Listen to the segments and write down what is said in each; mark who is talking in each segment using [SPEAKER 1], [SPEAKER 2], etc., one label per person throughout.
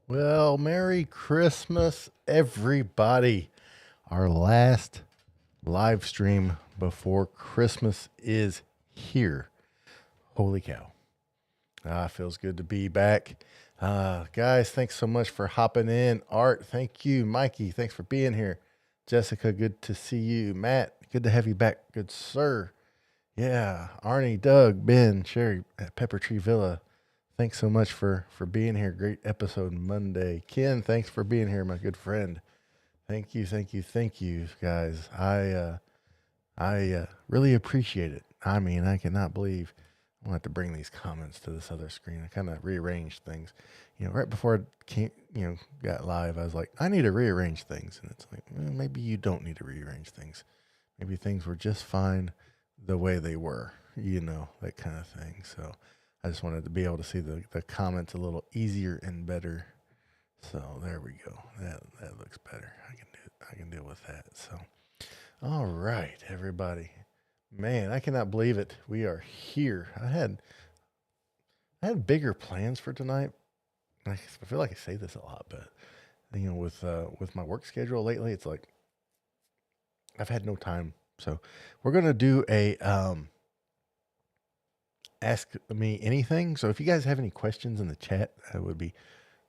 [SPEAKER 1] Well, Merry Christmas, everybody. Our last live stream before Christmas is here. Holy cow. Feels good to be back. Guys, thanks so much for hopping in. Art, thank you. Mikey, thanks for being here. Jessica, good to see you. Matt, good to have you back. Good sir. Yeah. Arnie, Doug, Ben, Sherry at Pepper Tree Villa. Thanks so much for being here. Great episode Monday. Ken, thanks for being here, my good friend. Thank you, guys. I really appreciate it. I mean, I cannot believe I'm gonna have to bring these comments to this other screen. I kind of rearranged things. Right before I came, got live, I was like, I need to rearrange things, and it's like, maybe you don't need to rearrange things. Maybe things were just fine the way they were. That kind of thing. So I just wanted to be able to see the comments a little easier and better. So there we go. That looks better. I can deal with that. So all right, everybody. Man, I cannot believe it. We are here. I had bigger plans for tonight. I feel like I say this a lot, but with my work schedule lately, it's like I've had no time. So we're gonna do a ask me anything. So if you guys have any questions in the chat, that would be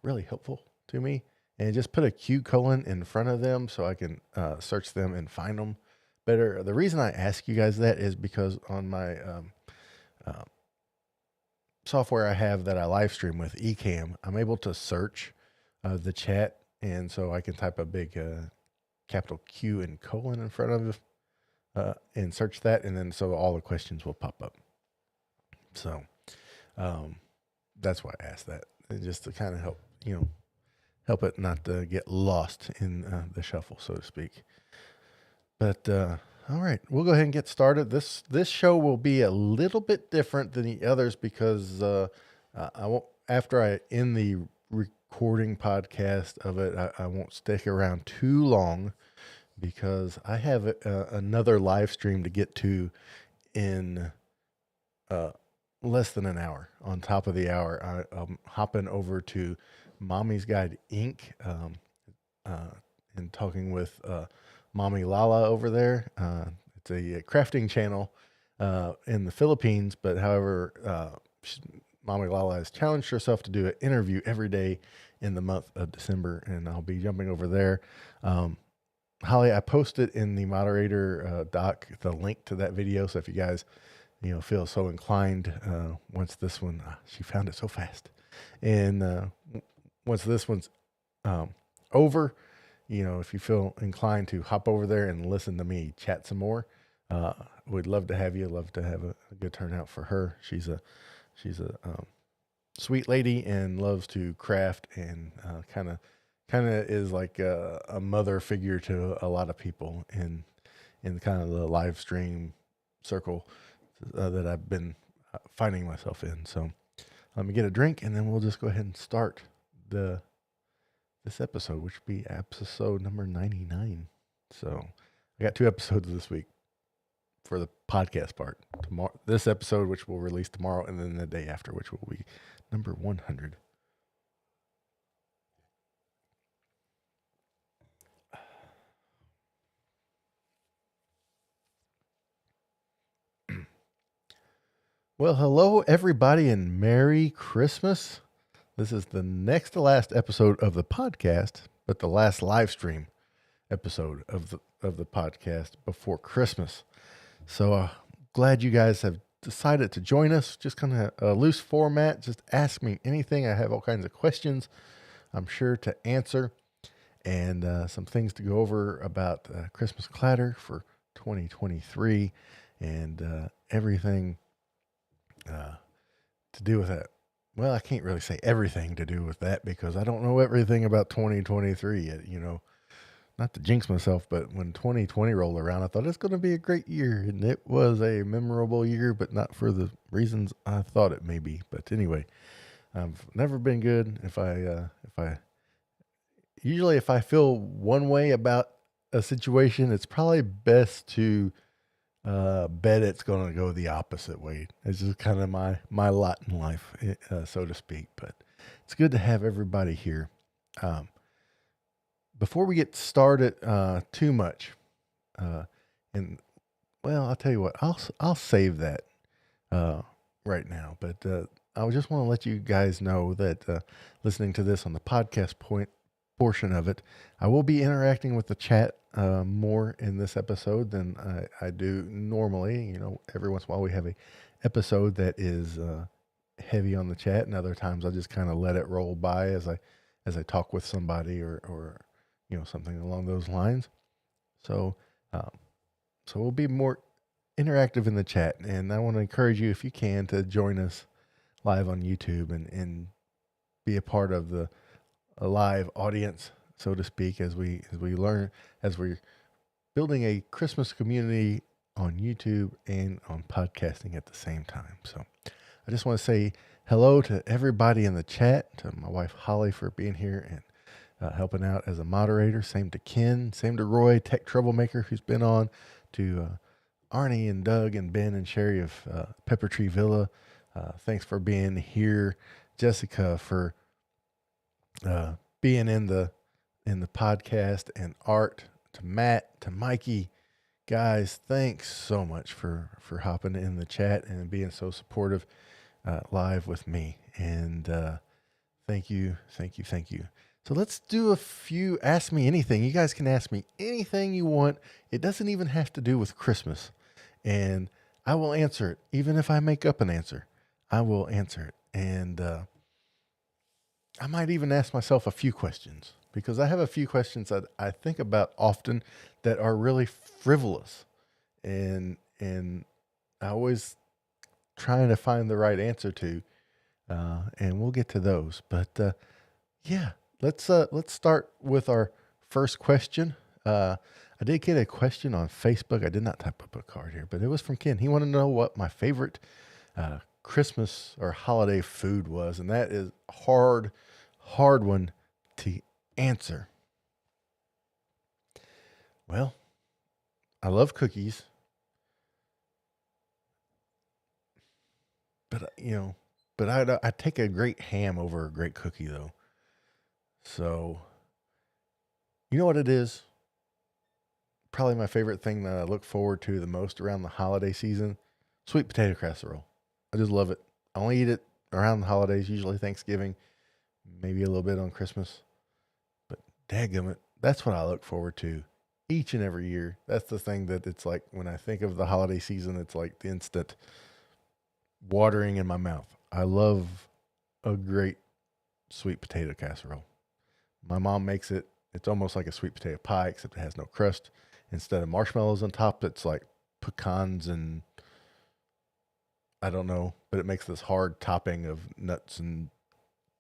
[SPEAKER 1] really helpful to me. And just put a Q colon in front of them so I can search them and find them better. The reason I ask you guys that is because on my software I have that I live stream with, Ecamm, I'm able to search the chat. And so I can type a big capital Q and colon in front of and search that. And then so all the questions will pop up. So that's why I asked that, just to kind of help it not to get lost in the shuffle, so to speak. But all right, we'll go ahead and get started. This show will be a little bit different than the others because I won't. After I end the recording podcast of it, I won't stick around too long because I have another live stream to get to in less than an hour. On top of the hour, I'm hopping over to Mommy's Guide Inc. And talking with Mommy Lala over there. It's a crafting channel in the Philippines, but however, Mommy Lala has challenged herself to do an interview every day in the month of December, and I'll be jumping over there. Holly, I posted in the moderator doc the link to that video, so if you guys feel so inclined, once this one, she found it so fast. And once this one's over, if you feel inclined to hop over there and listen to me chat some more, we'd love to have you. Love to have a good turnout for her. She's a sweet lady and loves to craft and kind of is like a mother figure to a lot of people in kind of the live stream circle that I've been finding myself in. So let me get a drink and then we'll just go ahead and start this episode, which will be episode number 99. So I got 2 episodes this week for the podcast part. Tomorrow, this episode, which will release tomorrow, and then the day after, which will be number 100. Well, hello, everybody, and Merry Christmas. This is the next to last episode of the podcast, but the last live stream episode of the podcast before Christmas. So glad you guys have decided to join us. Just kind of a loose format. Just ask me anything. I have all kinds of questions I'm sure to answer, and some things to go over about Christmas Clatter for 2023 and everything to do with that. Well, I can't really say everything to do with that because I don't know everything about 2023 yet, not to jinx myself, but when 2020 rolled around, I thought it's going to be a great year, and it was a memorable year, but not for the reasons I thought it may be. But anyway, I've never been good. If I feel one way about a situation, it's probably best to bet it's going to go the opposite way. It's just kind of my lot in life, so to speak. But it's good to have everybody here. Before we get started too much, and well, I'll tell you what, I'll save that right now. But I just want to let you guys know that listening to this on the podcast portion of it, I will be interacting with the chat more in this episode than I do normally. Every once in a while we have a episode that is heavy on the chat, and other times I just kind of let it roll by as I talk with somebody or something along those lines. So so we'll be more interactive in the chat, and I want to encourage you, if you can, to join us live on YouTube and be a part of a live audience, so to speak, as we learn, as we're building a Christmas community on YouTube and on podcasting at the same time. So I just want to say hello to everybody in the chat, to my wife Holly for being here and helping out as a moderator. Same to Ken, same to Roy, Tech Troublemaker, who's been on, to Arnie and Doug and Ben and Sherry of Pepper Tree Villa. Thanks for being here. Jessica for being in the podcast, and Art, to Matt, to Mikey. Guys, thanks so much for hopping in the chat and being so supportive live with me. And thank you. So let's do a few Ask Me Anything. You guys can ask me anything you want. It doesn't even have to do with Christmas. And I will answer it. Even if I make up an answer, I will answer it. And I might even ask myself a few questions, because I have a few questions that I think about often that are really frivolous. And I always trying to find the right answer to. And we'll get to those. But yeah. Let's start with our first question. I did get a question on Facebook. I did not type up a card here, but it was from Ken. He wanted to know what my favorite Christmas or holiday food was, and that is a hard one to answer. Well, I love cookies, but I take a great ham over a great cookie, though. So, you know what it is? Probably my favorite thing that I look forward to the most around the holiday season: sweet potato casserole. I just love it. I only eat it around the holidays, usually Thanksgiving, maybe a little bit on Christmas. But dadgummit, that's what I look forward to each and every year. That's the thing that it's like when I think of the holiday season, it's like the instant watering in my mouth. I love a great sweet potato casserole. My mom makes it. It's almost like a sweet potato pie, except it has no crust. Instead of marshmallows on top, it's like pecans and I don't know, but it makes this hard topping of nuts and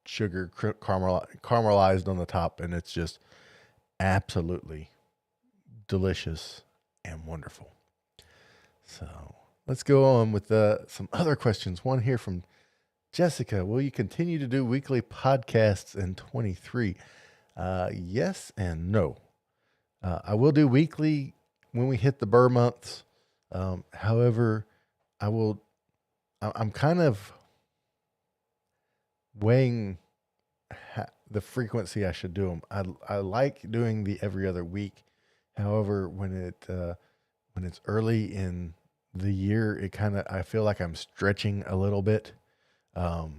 [SPEAKER 1] sugar caramelized on the top, and it's just absolutely delicious and wonderful. So let's go on with some other questions. One here from Jessica: will you continue to do weekly podcasts in 23? Yes and no. I will do weekly when we hit the Burr months. However, I'm kind of weighing the frequency I should do them. I like doing the every other week. However, when it's early in the year, I feel like I'm stretching a little bit to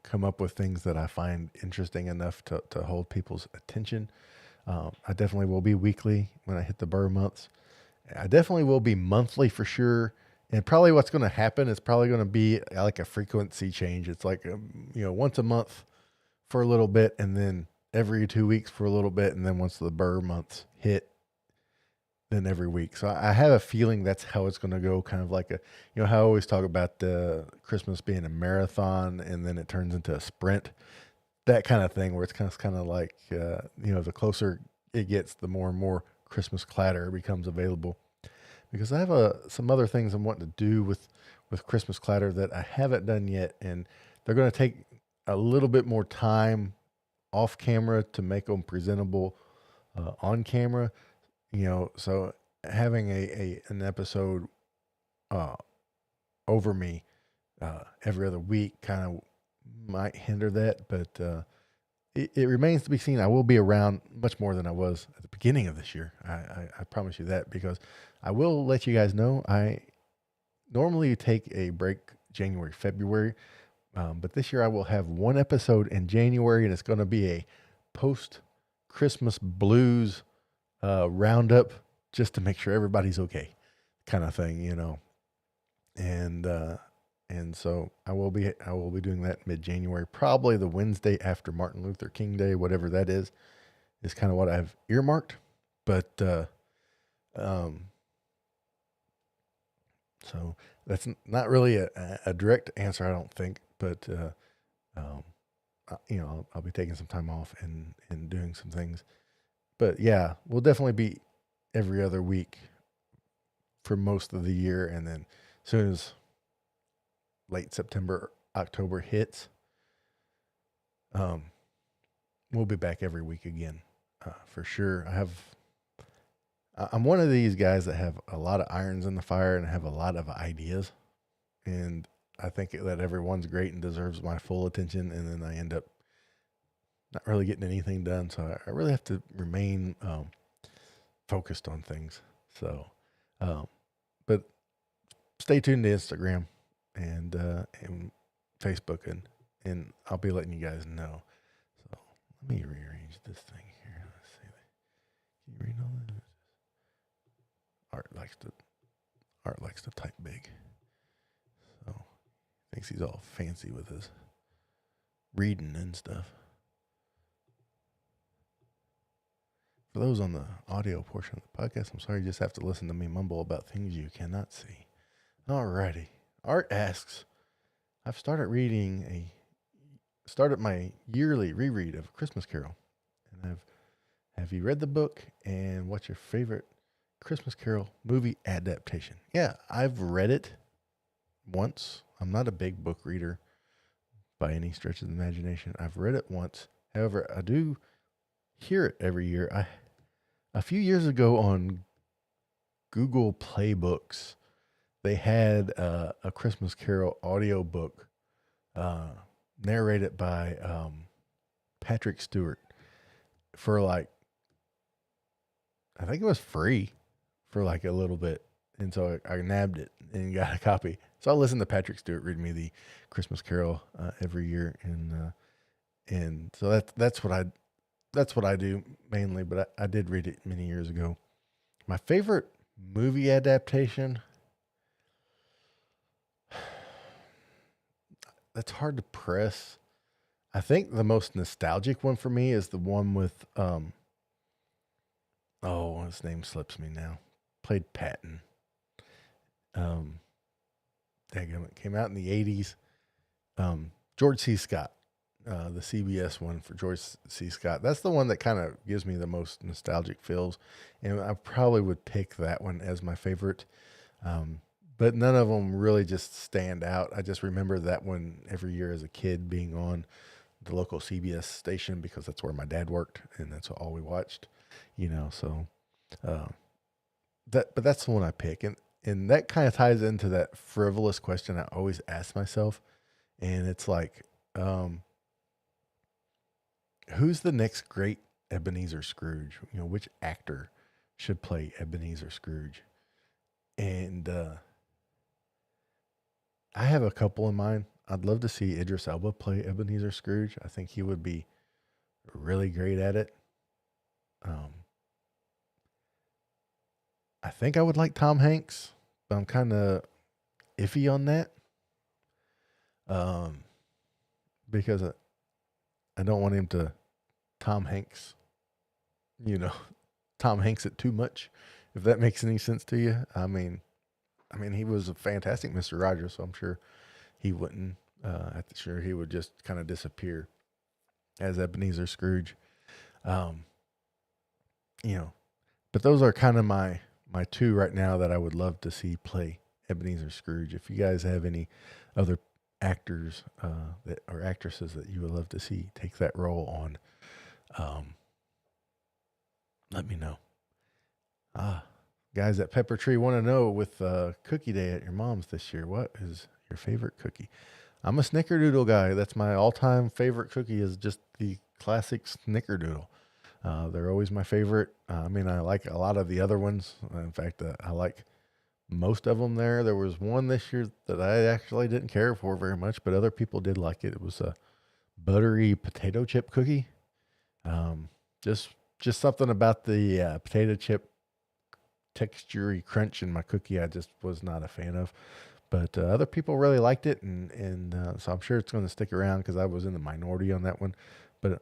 [SPEAKER 1] come up with things that I find interesting enough to hold people's attention. I definitely will be weekly when I hit the Burr months. I definitely will be monthly for sure. And probably what's going to happen is probably going to be like a frequency change. It's like, once a month for a little bit, and then every 2 weeks for a little bit. And then once the Burr months hit, then every week. So I have a feeling that's how it's going to go. Kind of like how I always talk about Christmas being a marathon and then it turns into a sprint, that kind of thing, where it's kind of like, the closer it gets, the more and more Christmas clatter becomes available. Because I have some other things I'm wanting to do with Christmas clatter that I haven't done yet. And they're going to take a little bit more time off camera to make them presentable on camera. So having an episode over me every other week kind of might hinder that, but it remains to be seen. I will be around much more than I was at the beginning of this year. I promise you that, because I will let you guys know I normally take a break January, February, but this year I will have one episode in January, and it's going to be a post Christmas blues roundup, just to make sure everybody's okay, kind of thing, you know. And so I will be doing that mid-January, probably the Wednesday after Martin Luther King Day, whatever that is kind of what I've earmarked. But um, so that's not really a direct answer, I don't think. But you know, I'll be taking some time off and doing some things. But yeah, we'll definitely be every other week for most of the year, and then as soon as late September, October hits, we'll be back every week again, for sure. I'm one of these guys that have a lot of irons in the fire and have a lot of ideas, and I think that everyone's great and deserves my full attention, and then I end up not really getting anything done. So I really have to remain focused on things. So, but stay tuned to Instagram and Facebook, and I'll be letting you guys know. So let me rearrange this thing here. Let's see. Can you read all that? Art likes to type big, so thinks he's all fancy with his reading and stuff. For those on the audio portion of the podcast, I'm sorry you just have to listen to me mumble about things you cannot see. Alrighty. Art asks, I've started my yearly reread of A Christmas Carol. And have you read the book, and what's your favorite Christmas Carol movie adaptation? Yeah, I've read it once. I'm not a big book reader by any stretch of the imagination. I've read it once. However, I do hear it every year. A few years ago on Google Play Books, they had a Christmas Carol audiobook narrated by Patrick Stewart for like, I think it was free for like a little bit. And so I nabbed it and got a copy. So I listen to Patrick Stewart read me the Christmas Carol every year, and so that's what I do mainly. But I did read it many years ago. My favorite movie adaptation, that's hard to press. I think the most nostalgic one for me is the one with his name slips me now. Played Patton. It came out in the 80s. George C. Scott, the CBS one for George C. Scott. That's the one that kind of gives me the most nostalgic feels, and I probably would pick that one as my favorite. But none of them really just stand out. I just remember that one every year as a kid being on the local CBS station because that's where my dad worked and that's all we watched, you know. So but that's the one I pick, and that kind of ties into that frivolous question I always ask myself, and it's like, who's the next great Ebenezer Scrooge? You know, which actor should play Ebenezer Scrooge? And I have a couple in mind. I'd love to see Idris Elba play Ebenezer Scrooge. I think he would be really great at it. I think I would like Tom Hanks, but I'm kind of iffy on that. Because I don't want him to Tom Hanks, you know, Tom Hanks it too much, if that makes any sense to you. I mean, he was a fantastic Mr. Rogers, so I'm sure he wouldn't. Sure he would just kind of disappear as Ebenezer Scrooge. You know, but those are kind of my two right now that I would love to see play Ebenezer Scrooge. If you guys have any other actors that or actresses that you would love to see take that role on, let me know. Guys at Pepper Tree want to know, with Cookie Day at your mom's this year, what is your favorite cookie? I'm a snickerdoodle guy. That's my all-time favorite cookie is just the classic snickerdoodle. They're always my favorite. I mean, I like a lot of the other ones. In fact, I like most of them there. There was one this year that I actually didn't care for very much, but other people did like it. It was a buttery potato chip cookie. Um, just just something about the potato chip textury crunch in my cookie I just was not a fan of. But other people really liked it, and so I'm sure it's going to stick around because I was in the minority on that one. But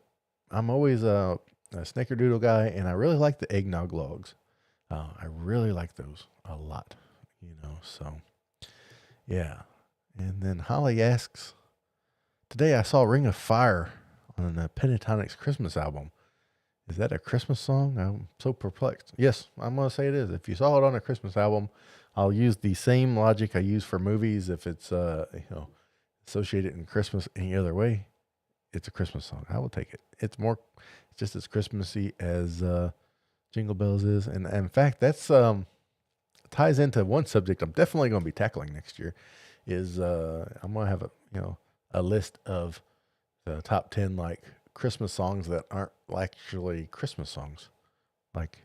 [SPEAKER 1] I'm always a snickerdoodle guy, and I really like the eggnog logs. I really like those a lot, So yeah. And then Holly asks, today I saw Ring of Fire on the Pentatonics Christmas album. Is that a Christmas song? I'm so perplexed. Yes, I'm going to say it is. If you saw it on a Christmas album, I'll use the same logic I use for movies. If it's, associated in Christmas any other way, it's a Christmas song. I will take it. It's just as Christmassy as Jingle Bells is. And in fact, that's ties into one subject I'm definitely going to be tackling next year is I'm going to have a list of the top 10 like Christmas songs that aren't actually Christmas songs, like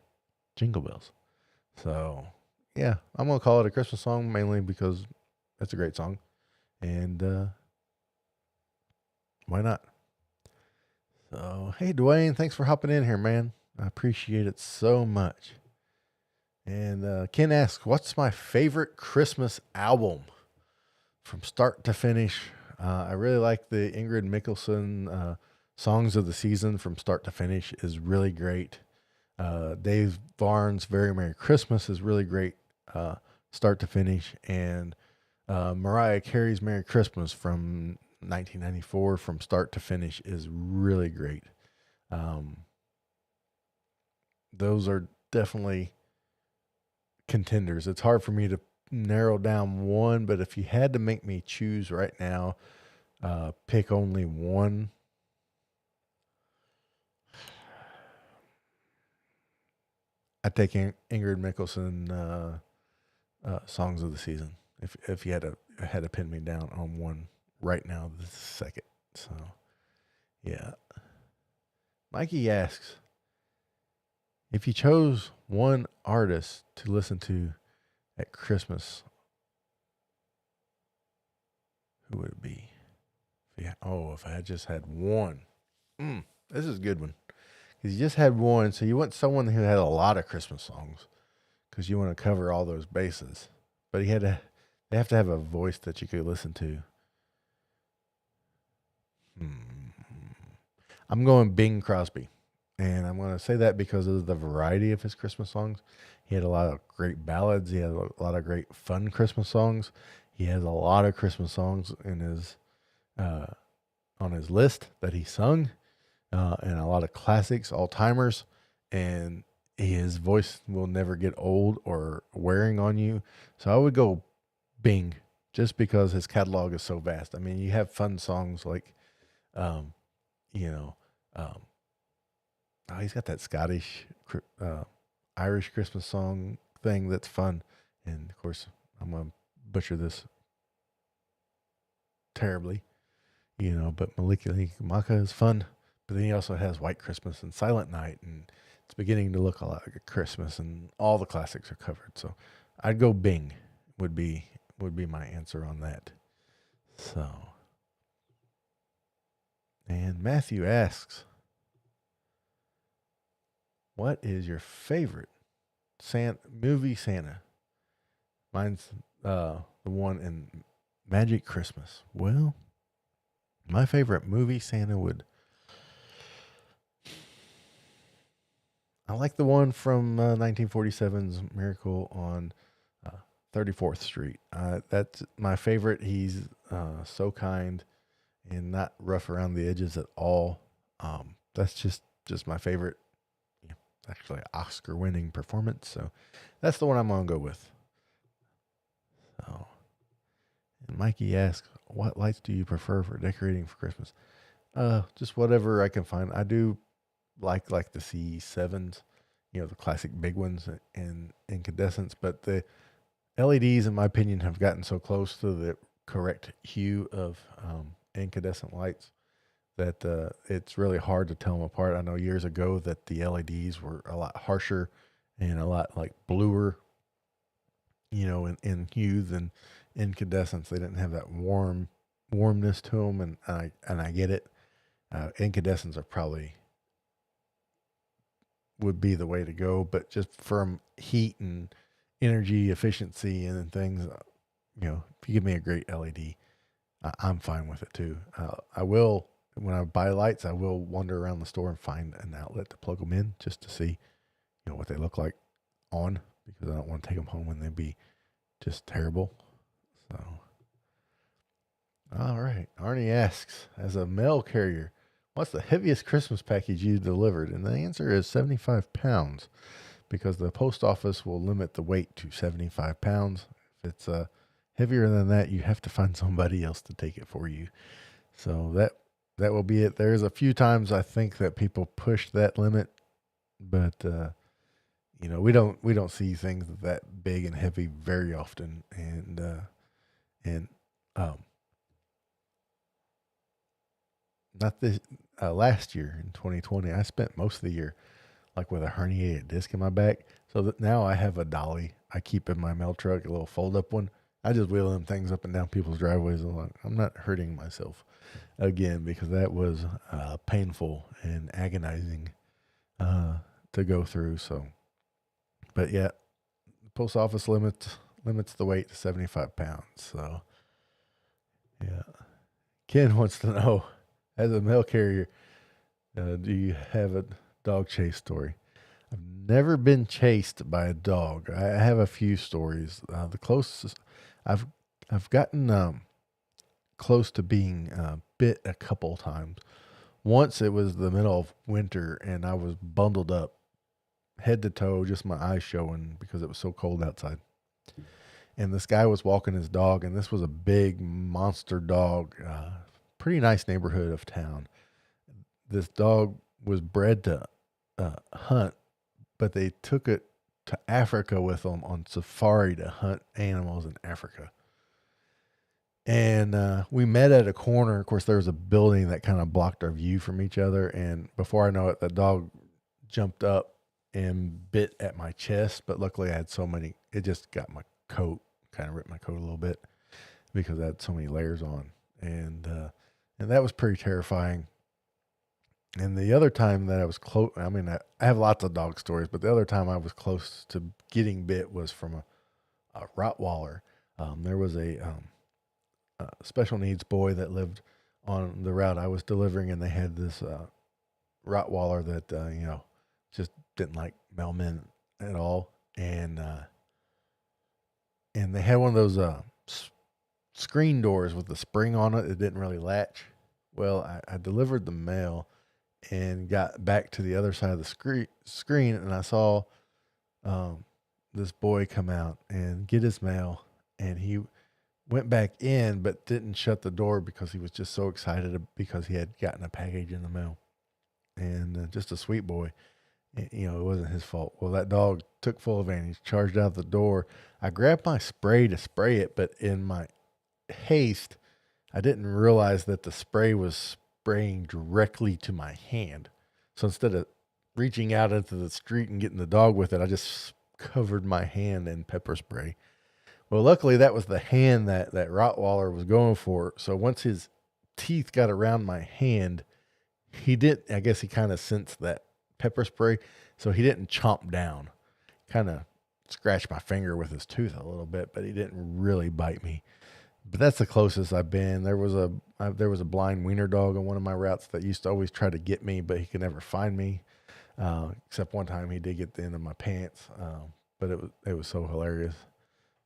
[SPEAKER 1] Jingle Bells. So yeah, I'm going to call it a Christmas song mainly because it's a great song. And why not? So, hey, Dwayne, thanks for hopping in here, man. I appreciate it so much. And Ken asks, what's my favorite Christmas album from start to finish? I really like the Ingrid Michaelson Songs of the Season from start to finish is really great. Dave Barnes' Very Merry Christmas is really great start to finish. And Mariah Carey's Merry Christmas from 1994 from start to finish is really great. Those are definitely contenders. It's hard for me to narrow down one, but if you had to make me choose right now, pick only one, I'd take Ingrid Michaelson Songs of the Season. If you had to pin me down on one right now, this second. So yeah. Mikey asks, if you chose one artist to listen to at Christmas, who would it be? Yeah. Oh, if I had just had one. This is a good one. Because you just had one, so you want someone who had a lot of Christmas songs, because you want to cover all those bases. But they have to have a voice that you could listen to. I'm going Bing Crosby. And I'm going to say that because of the variety of his Christmas songs. He had a lot of great ballads. He had a lot of great fun Christmas songs. He has a lot of Christmas songs in his on his list that he sung, and a lot of classics, all timers. And his voice will never get old or wearing on you. So I would go Bing, just because his catalog is so vast. I mean, you have fun songs like, he's got that Scottish, Irish Christmas song thing that's fun. And of course, I'm going to butcher this terribly, but Malikali Maka is fun. But then he also has White Christmas and Silent Night, and it's beginning to look a lot like Christmas, and all the classics are covered. So I'd go Bing would be my answer on that. So, and Matthew asks, what is your favorite movie Santa? Mine's the one in Magic Christmas. Well, my favorite movie Santa I like the one from 1947's Miracle on 34th Street. That's my favorite. He's so kind and not rough around the edges at all. That's just my favorite. Actually, Oscar-winning performance. So that's the one I'm going to go with. So, and Mikey asks, what lights do you prefer for decorating for Christmas? Just whatever I can find. I do like the C7s, the classic big ones and incandescents, but the LEDs, in my opinion, have gotten so close to the correct hue of incandescent lights that it's really hard to tell them apart. I know years ago that the LEDs were a lot harsher and a lot like bluer, in hue than incandescents. They didn't have that warmness to them, and I get it. Incandescents are probably would be the way to go, but just from heat and energy efficiency and things, if you give me a great LED, I'm fine with it too. I will, when I buy lights, I will wander around the store and find an outlet to plug them in just to see, what they look like on, because I don't want to take them home and they'd be just terrible. So, all right. Arnie asks, as a mail carrier, what's the heaviest Christmas package you delivered? And the answer is 75 pounds, because the post office will limit the weight to 75 pounds. If it's heavier than that, you have to find somebody else to take it for you. So that will be it. There's a few times I think that people push that limit, but we don't see things that big and heavy very often. And not this last year in 2020, I spent most of the year like with a herniated disc in my back. So that now I have a dolly I keep in my mail truck, a little fold up one. I just wheel them things up and down people's driveways. I'm not hurting myself again, because that was painful and agonizing to go through. So, but yeah, the post office limits the weight to 75 pounds. So, yeah. Ken wants to know, as a mail carrier, do you have a dog chase story? I've never been chased by a dog. I have a few stories. The closest I've gotten close to being bit a couple times. Once it was the middle of winter and I was bundled up head to toe, just my eyes showing because it was so cold outside. And this guy was walking his dog, and this was a big monster dog, pretty nice neighborhood of town. This dog was bred to hunt, but they took it to Africa with them on safari to hunt animals in Africa. And we met at a corner. Of course, there was a building that kind of blocked our view from each other. And before I know it, the dog jumped up and bit at my chest. But luckily, I had so many, it just got my coat, kind of ripped my coat a little bit because I had so many layers on. And that was pretty terrifying. And the other time that I was close, I mean, I have lots of dog stories, but the other time I was close to getting bit was from a Rottweiler. There was a special needs boy that lived on the route I was delivering, and they had this Rottweiler that, just didn't like mailmen at all. And they had one of those screen doors with the spring on it. It didn't really latch. Well, I delivered the mail and got back to the other side of the screen, and I saw this boy come out and get his mail, and he went back in but didn't shut the door because he was just so excited because he had gotten a package in the mail. And just a sweet boy. It wasn't his fault. Well, that dog took full advantage, charged out the door. I grabbed my spray to spray it, but in my haste, I didn't realize that the spray was spraying directly to my hand. So instead of reaching out into the street and getting the dog with it, I just covered my hand in pepper spray. Well, luckily that was the hand that Rottweiler was going for. So once his teeth got around my hand, I guess he kind of sensed that pepper spray. So he didn't chomp down, kind of scratched my finger with his tooth a little bit, but he didn't really bite me. But that's the closest I've been. There was a blind wiener dog on one of my routes that used to always try to get me, but he could never find me. Except one time he did get the end of my pants. But it was so hilarious,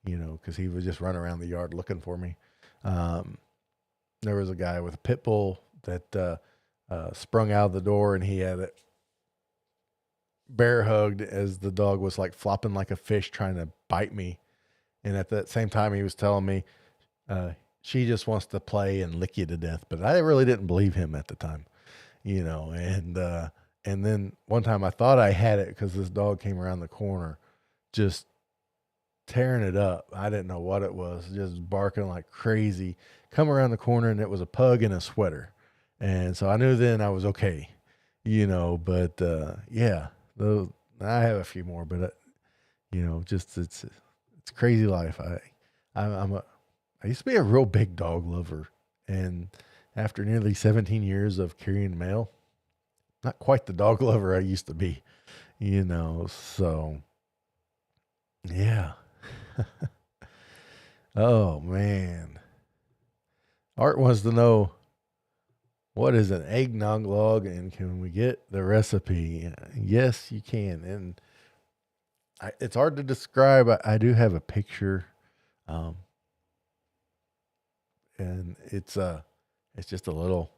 [SPEAKER 1] because he would just run around the yard looking for me. There was a guy with a pit bull that sprung out of the door, and he had it bear hugged as the dog was like flopping like a fish trying to bite me. And at that same time, he was telling me, she just wants to play and lick you to death. But I really didn't believe him at the time, and then one time I thought I had it because this dog came around the corner, just tearing it up. I didn't know what it was, just barking like crazy. Come around the corner and it was a pug in a sweater. And so I knew then I was okay, but yeah, those, I have a few more, but just it's crazy life. I used to be a real big dog lover, and after nearly 17 years of carrying mail, not quite the dog lover I used to be, so yeah. Oh man. Art wants to know, what is an eggnog log and can we get the recipe? Yes, you can. And it's hard to describe. I do have a picture. Um, and it's just a little,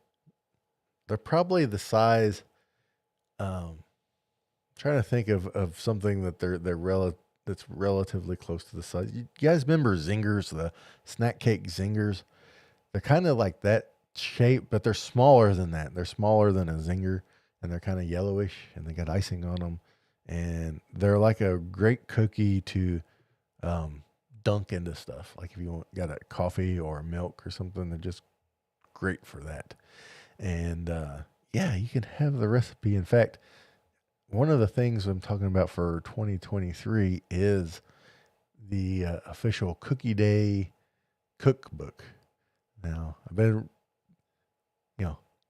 [SPEAKER 1] they're probably the size, um, trying to think of something that that's relatively close to the size. You guys remember zingers, the snack cake zingers? They're kind of like that shape, but they're smaller than that. They're smaller than a zinger, and they're kind of yellowish, and they got icing on them, and they're like a great cookie to dunk into stuff. Like if you got a coffee or a milk or something, they're just great for that. And yeah, you can have the recipe. In fact, one of the things I'm talking about for 2023 is the official Cookie Day cookbook. Now, I've been,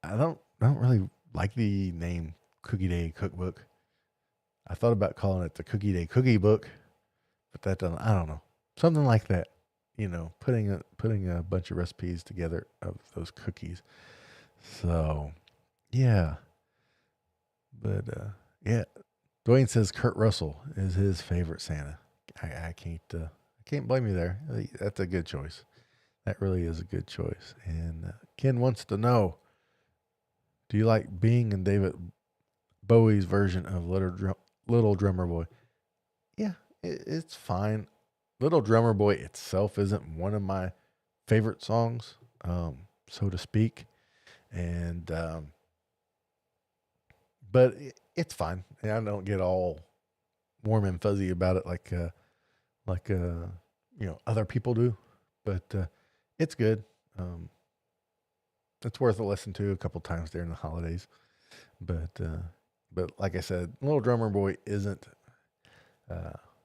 [SPEAKER 1] I don't really like the name Cookie Day Cookbook. I thought about calling it the Cookie Day Cookie Book, but that doesn't. I don't know, something like that. Putting a bunch of recipes together of those cookies. So, yeah, but yeah, Dwayne says Kurt Russell is his favorite Santa. I can't blame you there. That's a good choice. That really is a good choice. And Ken wants to know, do you like Bing and David Bowie's version of Little Drummer Boy? Yeah, it's fine. Little Drummer Boy itself isn't one of my favorite songs, so to speak. And but it's fine. And I don't get all warm and fuzzy about it like other people do. But it's good. It's worth a listen to a couple times during the holidays. But like I said, Little Drummer Boy isn't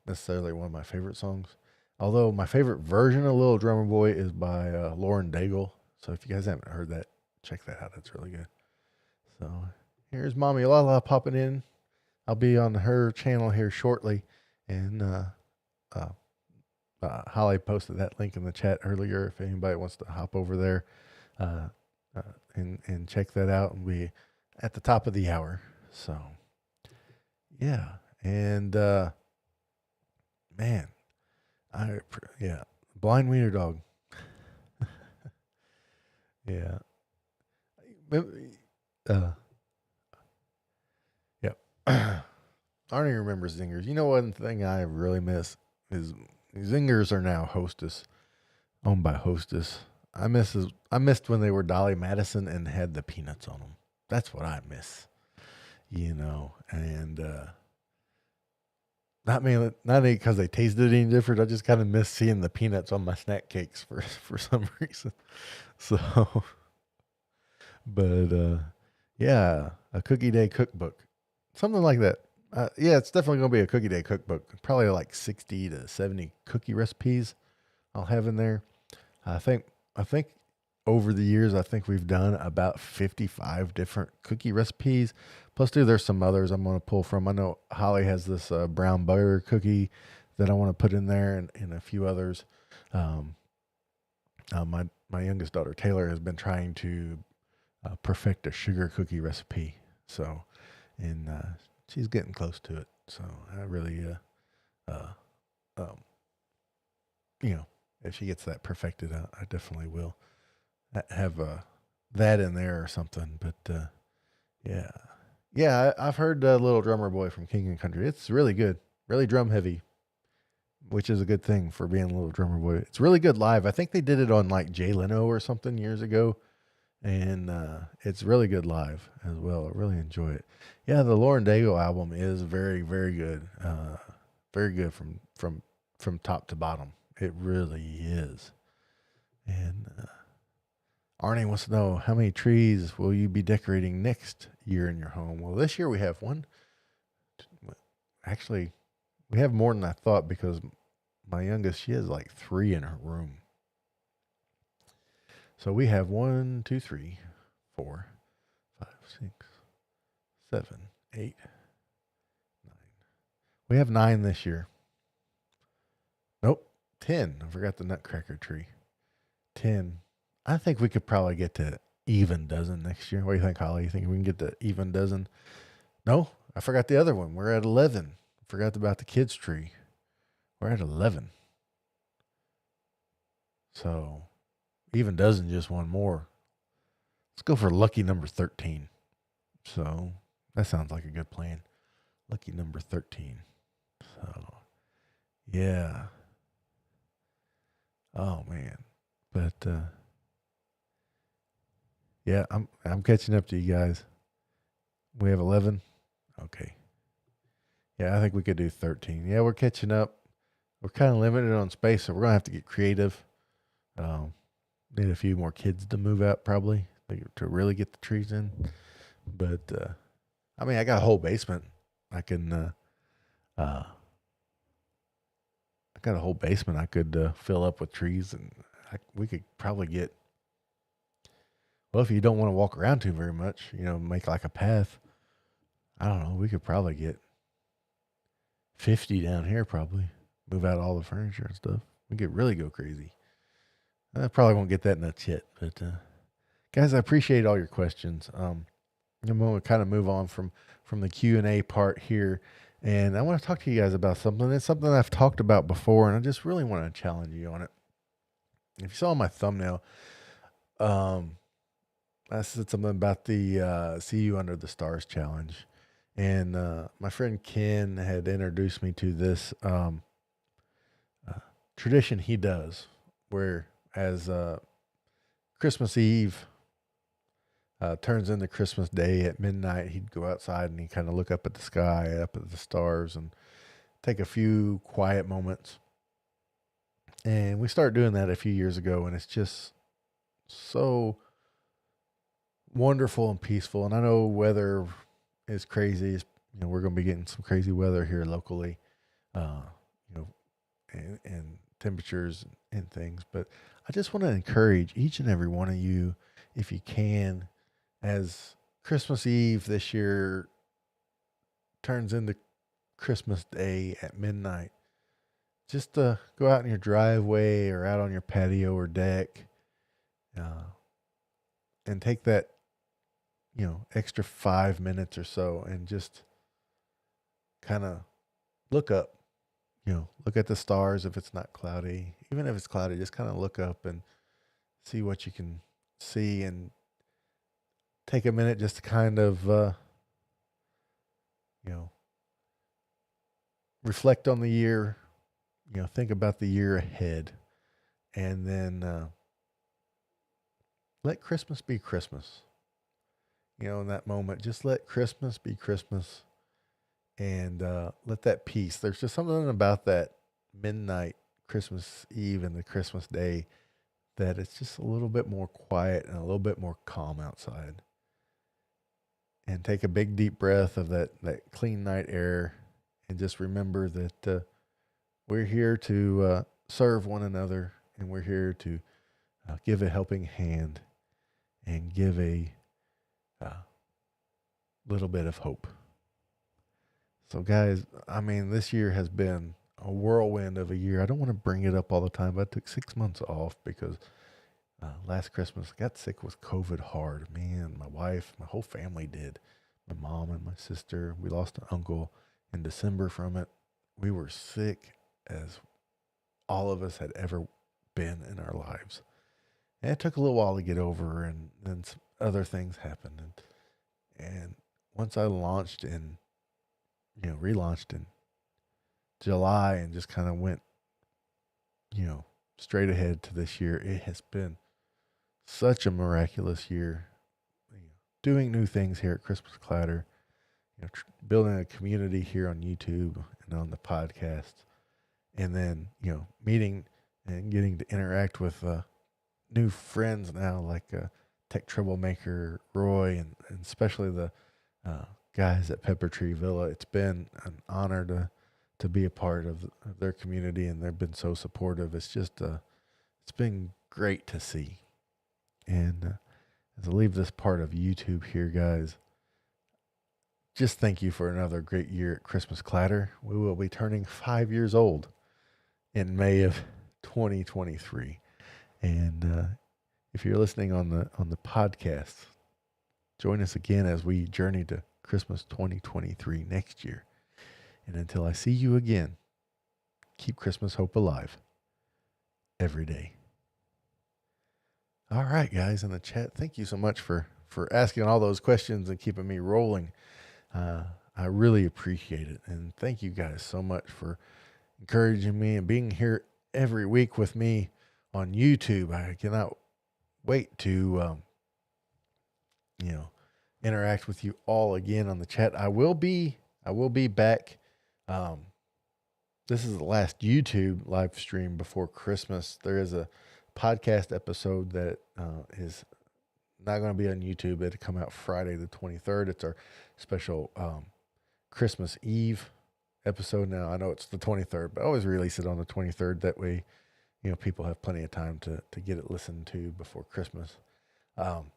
[SPEAKER 1] necessarily one of my favorite songs. Although my favorite version of Little Drummer Boy is by Lauren Daigle. So if you guys haven't heard that, check that out. It's really good. So here's Mommy Lala popping in. I'll be on her channel here shortly. And Holly posted that link in the chat earlier. If anybody wants to hop over there and check that out, and we at the top of the hour. So yeah, and man, blind wiener dog. Yeah, yep. Arnie remembers zingers. One thing I really miss is zingers are now Hostess, owned by Hostess. I missed when they were Dolly Madison and had the peanuts on them. That's what I miss, and not because they tasted any different. I just kind of miss seeing the peanuts on my snack cakes for some reason. So, but yeah, a Cookie Day cookbook, something like that. Yeah, it's definitely going to be a Cookie Day cookbook. Probably like 60 to 70 cookie recipes I'll have in there. I think over the years, I think we've done about 55 different cookie recipes. Plus, there's some others I'm going to pull from. I know Holly has this brown butter cookie that I want to put in there, and a few others. My youngest daughter, Taylor, has been trying to perfect a sugar cookie recipe. So, and she's getting close to it. So I really, if she gets that perfected, I definitely will have that in there or something. But I've heard Little Drummer Boy from King and Country. It's really good, really drum heavy, which is a good thing for being a Little Drummer Boy. It's really good live. I think they did it on like Jay Leno or something years ago. And it's really good live as well. I really enjoy it. Yeah, the Lauren Daigle album is very, very good. Very good from from top to bottom. It really is. And Arnie wants to know, how many trees will you be decorating next year in your home? Well, this year we have one. Actually, we have more than I thought because my youngest, she has like 3 in her room. So we have 1, 2, 3, 4, 5, 6, 7, 8, 9. We have 9 this year. Nope, 10. I forgot the nutcracker tree. 10. I think we could probably get to even dozen next year. What do you think, Holly? You think we can get to even dozen? No, I forgot the other one. We're at 11. Forgot about the kids' tree. We're at 11. So even dozen, just one more. Let's go for lucky number 13. So that sounds like a good plan. Lucky number 13. So yeah. Oh man. But yeah, I'm catching up to you guys. We have 11. Okay. Yeah, I think we could do 13. Yeah, we're catching up. We're kind of limited on space, so we're gonna have to get creative. Need a few more kids to move out probably to really get the trees in. But I mean, I got a whole basement. I can. I got a whole basement I could fill up with trees, and we could probably get. Well, if you don't want to walk around too very much, make like a path. I don't know. We could probably get 50 down here. Probably move out all the furniture and stuff. We could really go crazy. I probably won't get that nuts yet, but guys, I appreciate all your questions. I'm going to kind of move on from the Q&A part here, and I want to talk to you guys about something. It's something I've talked about before, and I just really want to challenge you on it. If you saw my thumbnail, I said something about the See You Under the Stars challenge, and my friend Ken had introduced me to this tradition he does, where as Christmas Eve turns into Christmas Day at midnight, he'd go outside and he'd kind of look up at the sky, up at the stars, and take a few quiet moments. And we started doing that a few years ago, and it's just so wonderful and peaceful. And I know weather is crazy. We're going to be getting some crazy weather here locally, and temperatures and things. But I just want to encourage each and every one of you, if you can, as Christmas Eve this year turns into Christmas Day at midnight, just go out in your driveway or out on your patio or deck, and take that, extra 5 minutes or so and just kind of look up, look at the stars if it's not cloudy. Even if it's cloudy, just kind of look up and see what you can see, and take a minute just to kind of, reflect on the year, think about the year ahead, and then let Christmas be Christmas. In that moment, just let Christmas be Christmas, and let that peace. There's just something about that midnight Christmas Eve and the Christmas Day that it's just a little bit more quiet and a little bit more calm outside. And take a big deep breath of that clean night air, and just remember that we're here to serve one another, and we're here to give a helping hand and give a little bit of hope. So guys, I mean, this year has been a whirlwind of a year. I don't want to bring it up all the time, but I took 6 months off because last Christmas I got sick with COVID hard. Man, my wife, my whole family did. My mom and my sister. We lost an uncle in December from it. We were sick as all of us had ever been in our lives. And it took a little while to get over, and then some other things happened. And once I relaunched in July and just kind of went, straight ahead to this year, it has been such a miraculous year. Doing new things here at Christmas Clatter, building a community here on YouTube and on the podcast, and then, meeting and getting to interact with new friends now, like Tech Troublemaker Roy, and especially the guys at Pepper Tree Villa. It's been an honor to be a part of their community, and they've been so supportive. It's just it's been great to see. And as I leave this part of YouTube here, guys, just thank you for another great year at Christmas Clatter. We will be turning 5 years old in May of 2023. And if you're listening on the podcast, join us again as we journey to Christmas 2023 next year. And until I see you again, keep Christmas hope alive every day. All right, guys in the chat, thank you so much for asking all those questions and keeping me rolling. I really appreciate it. And thank you guys so much for encouraging me and being here every week with me on YouTube. I cannot wait to, interact with you all again on the chat. I will be back. This is the last YouTube live stream before Christmas. There is a podcast episode that is not going to be on YouTube. It'll come out Friday the 23rd. It's our special Christmas Eve episode. Now, I know it's the 23rd, but I always release it on the 23rd. That way, people have plenty of time to get it listened to before Christmas. And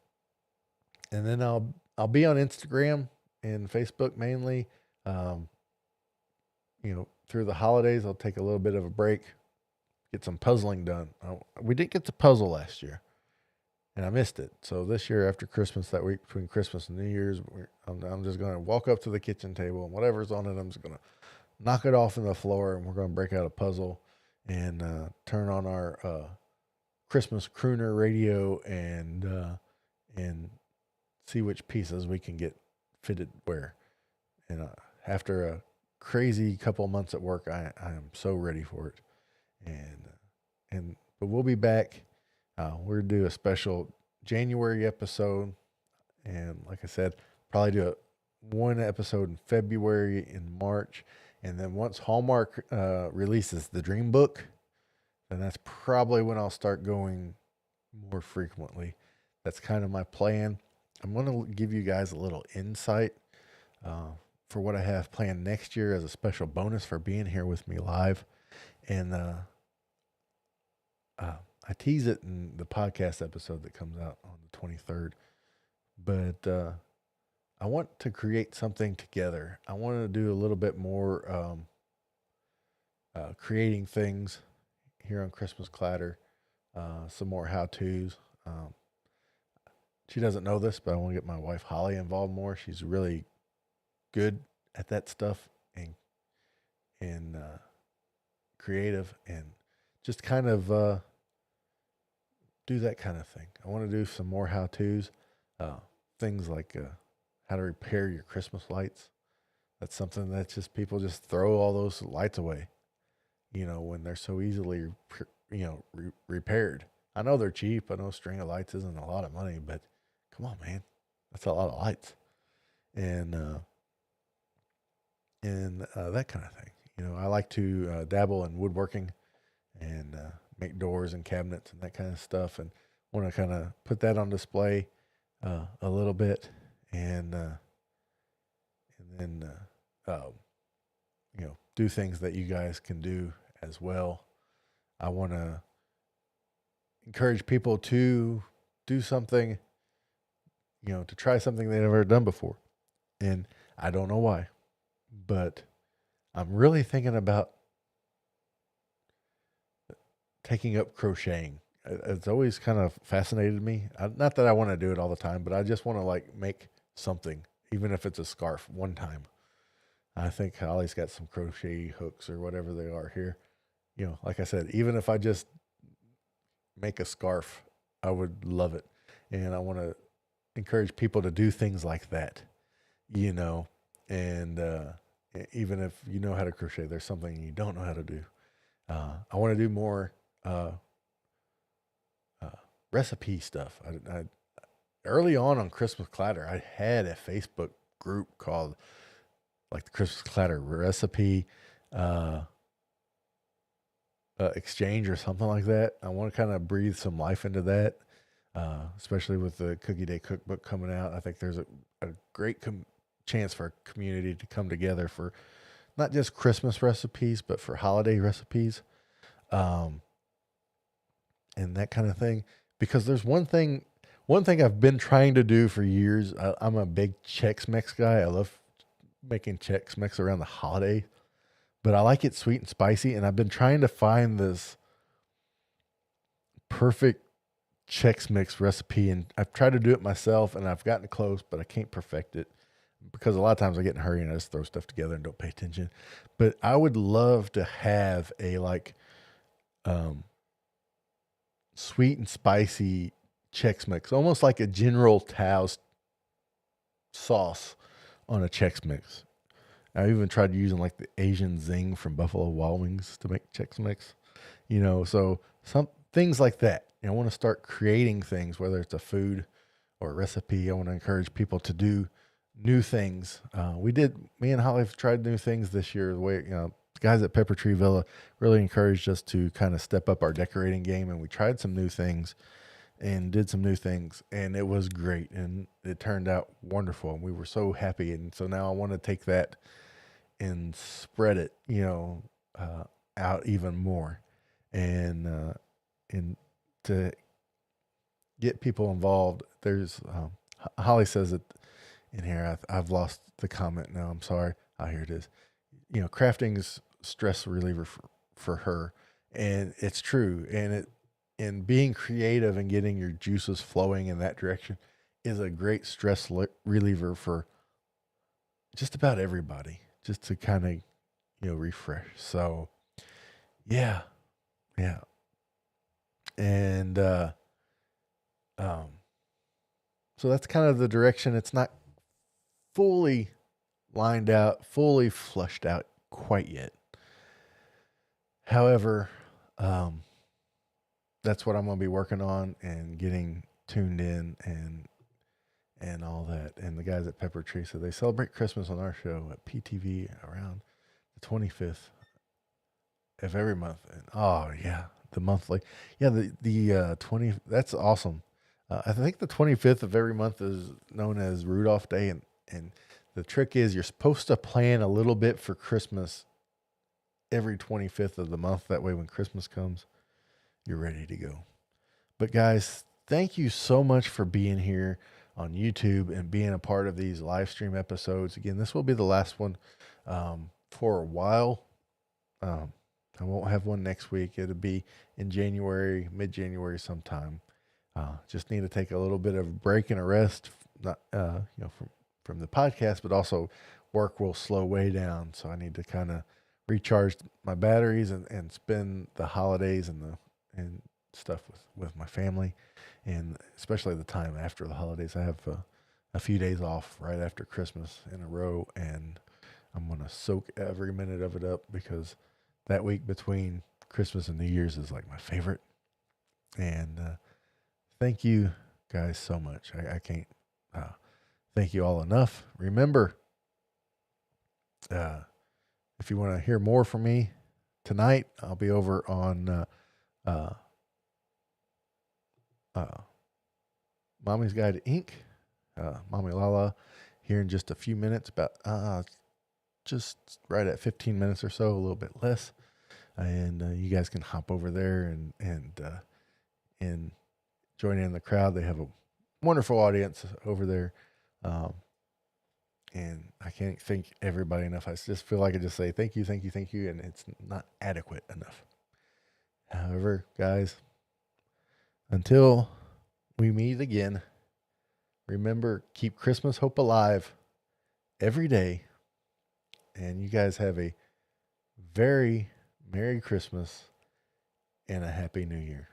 [SPEAKER 1] then I'll be on Instagram and Facebook mainly. Through the holidays, I'll take a little bit of a break, get some puzzling done. We didn't get to puzzle last year, and I missed it. So this year, after Christmas, that week between Christmas and New Year's, I'm just going to walk up to the kitchen table, and whatever's on it, I'm just going to knock it off on the floor, and we're going to break out a puzzle and turn on our Christmas crooner radio and see which pieces we can get fitted where. And after a crazy couple months at work, I am so ready for it. But we'll be back. We're going to do a special January episode. And like I said, probably do one episode in February, in March. And then once Hallmark releases the Dream Book, then that's probably when I'll start going more frequently. That's kind of my plan. I'm going to give you guys a little insight for what I have planned next year as a special bonus for being here with me live. And I tease it in the podcast episode that comes out on the 23rd. But I want to create something together. I want to do a little bit more creating things here on Christmas Clatter, some more how-tos. She doesn't know this, but I want to get my wife Holly involved more. She's really good at that stuff and creative, and just kind of do that kind of thing. I want to do some more how-tos, things like how to repair your Christmas lights. That's something that people just throw all those lights away, when they're so easily, repaired. I know they're cheap. I know a string of lights isn't a lot of money, but come on, man, that's a lot of lights, and that kind of thing. I like to dabble in woodworking and make doors and cabinets and that kind of stuff, and want to kind of put that on display a little bit, and then do things that you guys can do as well. I want to encourage people to do something, to try something they've never done before. And I don't know why, but I'm really thinking about taking up crocheting. It's always kind of fascinated me. Not that I want to do it all the time, but I just want to make something, even if it's a scarf one time. I think Holly's got some crochet hooks or whatever they are here. Like I said, even if I just make a scarf, I would love it. And I want to encourage people to do things like that, and even if you know how to crochet, there's something you don't know how to do. I want to do more recipe stuff. I early on Christmas Clatter, I had a Facebook group called the Christmas Clatter recipe exchange or something like that. I want to kind of breathe some life into that, especially with the Cookie Day cookbook coming out. I think there's a great chance for a community to come together for not just Christmas recipes, but for holiday recipes, um, and that kind of thing. Because there's one thing I've been trying to do for years. I'm a big Chex Mix guy. I love making Chex Mix around the holiday, but I like it sweet and spicy. And I've been trying to find this perfect Chex Mix recipe, and I've tried to do it myself, and I've gotten close, but I can't perfect it because a lot of times I get in a hurry and I just throw stuff together and don't pay attention. But I would love to have a um, sweet and spicy Chex Mix, almost like a General Tao's sauce on a Chex Mix. I even tried using like the Asian Zing from Buffalo Wild Wings to make Chex Mix, so some things like that. I want to start creating things, whether it's a food or a recipe. I want to encourage people to do new things. Me and Holly have tried new things this year. The way, the guys at Pepper Tree Villa really encouraged us to kind of step up our decorating game, and we tried some new things and did some new things, and it was great, and it turned out wonderful, and we were so happy. And so now I want to take that and spread it, out even more, and to get people involved. There's Holly says it in here. I've lost the comment now. I'm sorry. Here it is. Crafting is stress reliever for her, and it's true. And being creative and getting your juices flowing in that direction is a great stress reliever for just about everybody. Just to kind of refresh. So yeah, yeah, and so that's kind of the direction. It's not fully lined out, fully flushed out quite yet. However, that's what I'm going to be working on and getting tuned in and all that. And the guys at Pepper Tree said they celebrate Christmas on our show at PTV around the 25th of every month. And oh yeah, the monthly, yeah, the 20. That's awesome. I think the 25th of every month is known as Rudolph Day, and the trick is you're supposed to plan a little bit for Christmas every 25th of the month. That way, when Christmas comes, you're ready to go. But guys, thank you so much for being here on YouTube and being a part of these live stream episodes. Again, this will be the last one for a while. I won't have one next week. It'll be in January, mid-January sometime. Just need to take a little bit of a break and a rest, not from the podcast, but also work will slow way down. So I need to kind of recharge my batteries and spend the holidays and stuff with my family, and especially the time after the holidays. I have a few days off right after Christmas in a row, and I'm going to soak every minute of it up because that week between Christmas and New Year's is like my favorite. And thank you guys so much. I can't thank you all enough. Remember, if you want to hear more from me tonight, I'll be over on Mommy's Guide to Ink, Mommy Lala, here in just a few minutes, about just right at 15 minutes or so, a little bit less. And you guys can hop over there and join in the crowd. They have a wonderful audience over there. And I can't thank everybody enough. I just feel like I just say thank you, and it's not adequate enough. However, guys, until we meet again, remember, keep Christmas hope alive every day. And you guys have a very Merry Christmas and a Happy New Year.